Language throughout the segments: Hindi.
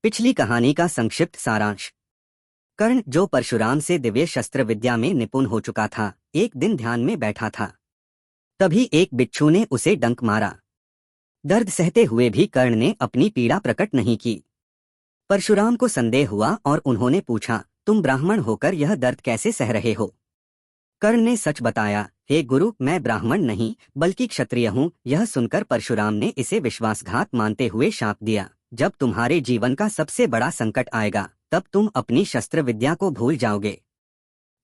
पिछली कहानी का संक्षिप्त सारांश। कर्ण, जो परशुराम से दिव्य शस्त्र विद्या में निपुण हो चुका था, एक दिन ध्यान में बैठा था। तभी एक बिच्छू ने उसे डंक मारा। दर्द सहते हुए भी कर्ण ने अपनी पीड़ा प्रकट नहीं की। परशुराम को संदेह हुआ और उन्होंने पूछा, तुम ब्राह्मण होकर यह दर्द कैसे सह रहे हो? कर्ण ने सच बताया, हे गुरु, मैं ब्राह्मण नहीं बल्कि क्षत्रिय हूँ। यह सुनकर परशुराम ने इसे विश्वासघात मानते हुए शाप दिया, जब तुम्हारे जीवन का सबसे बड़ा संकट आएगा तब तुम अपनी शस्त्र विद्या को भूल जाओगे।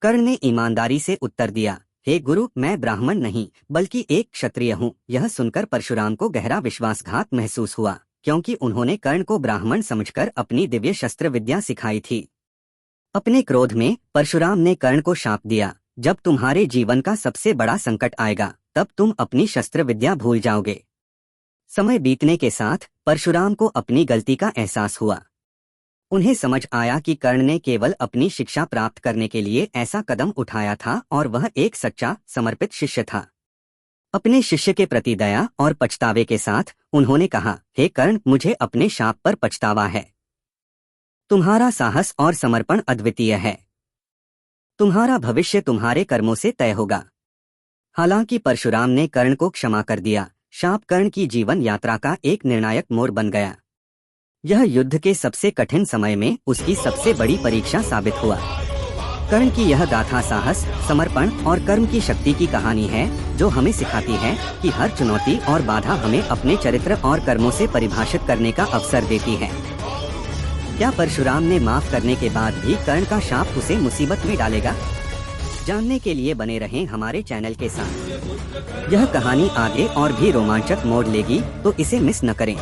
कर्ण ने ईमानदारी से उत्तर दिया, हे गुरु, मैं ब्राह्मण नहीं बल्कि एक क्षत्रिय हूँ। यह सुनकर परशुराम को गहरा विश्वासघात महसूस हुआ, क्योंकि उन्होंने कर्ण को ब्राह्मण समझकर अपनी दिव्य शस्त्र विद्या सिखाई थी। अपने क्रोध में परशुराम ने कर्ण को शाप दिया, जब तुम्हारे जीवन का सबसे बड़ा संकट आएगा तब तुम अपनी शस्त्र विद्या भूल जाओगे। समय बीतने के साथ परशुराम को अपनी गलती का एहसास हुआ। उन्हें समझ आया कि कर्ण ने केवल अपनी शिक्षा प्राप्त करने के लिए ऐसा कदम उठाया था और वह एक सच्चा समर्पित शिष्य था। अपने शिष्य के प्रति दया और पछतावे के साथ उन्होंने कहा, हे कर्ण, मुझे अपने शाप पर पछतावा है। तुम्हारा साहस और समर्पण अद्वितीय है। तुम्हारा भविष्य तुम्हारे कर्मों से तय होगा। हालांकि परशुराम ने कर्ण को क्षमा कर दिया, शाप कर्ण की जीवन यात्रा का एक निर्णायक मोड़ बन गया। यह युद्ध के सबसे कठिन समय में उसकी सबसे बड़ी परीक्षा साबित हुआ। कर्ण की यह गाथा साहस, समर्पण और कर्म की शक्ति की कहानी है, जो हमें सिखाती है कि हर चुनौती और बाधा हमें अपने चरित्र और कर्मों से परिभाषित करने का अवसर देती है। क्या परशुराम ने माफ करने के बाद भी कर्ण का शाप उसे मुसीबत में डालेगा? जानने के लिए बने रहें हमारे चैनल के साथ। यह कहानी आगे और भी रोमांचक मोड़ लेगी, तो इसे मिस न करें।